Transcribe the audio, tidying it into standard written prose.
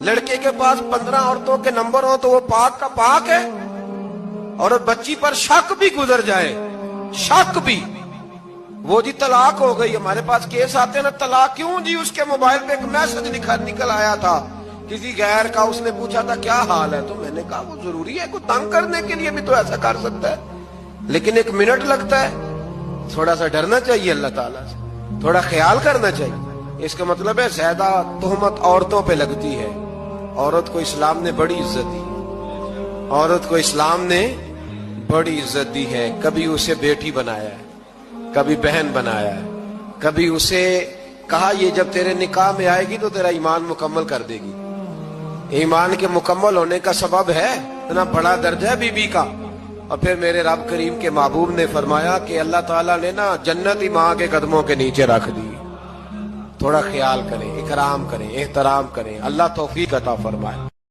لڑکے کے پاس 15 عورتوں کے نمبر ہو تو وہ پاک کا پاک ہے، اور بچی پر شک بھی گزر جائے، شک بھی، وہ جی طلاق ہو گئی، ہمارے پاس کیس آتے ہیں نا، طلاق کیوں جی؟ اس کے موبائل پہ ایک میسج نکل آیا تھا کسی غیر کا، اس نے پوچھا تھا کیا حال ہے، تو میں نے کہا وہ ضروری ہے، کوئی تنگ کرنے کے لیے بھی تو ایسا کر سکتا ہے، لیکن 1 منٹ لگتا ہے، تھوڑا سا ڈرنا چاہیے اللہ تعالیٰ سے، تھوڑا خیال کرنا چاہیے۔ اس کا مطلب ہے زیادہ تہمت عورتوں پہ لگتی ہے۔ عورت کو اسلام نے بڑی عزت دی، عورت کو اسلام نے بڑی عزت دی ہے، کبھی اسے بیٹی بنایا ہے، کبھی بہن بنایا ہے، کبھی اسے کہا یہ جب تیرے نکاح میں آئے گی تو تیرا ایمان مکمل کر دے گی۔ ایمان کے مکمل ہونے کا سبب ہے اتنا بڑا درجہ ہے بی بی کا۔ اور پھر میرے رب کریم کے محبوب نے فرمایا کہ اللہ تعالیٰ نے نا جنت ہی ماں کے قدموں کے نیچے رکھ دی۔ تھوڑا خیال کریں، اکرام کریں، احترام کریں، اللہ توفیق عطا فرمائے۔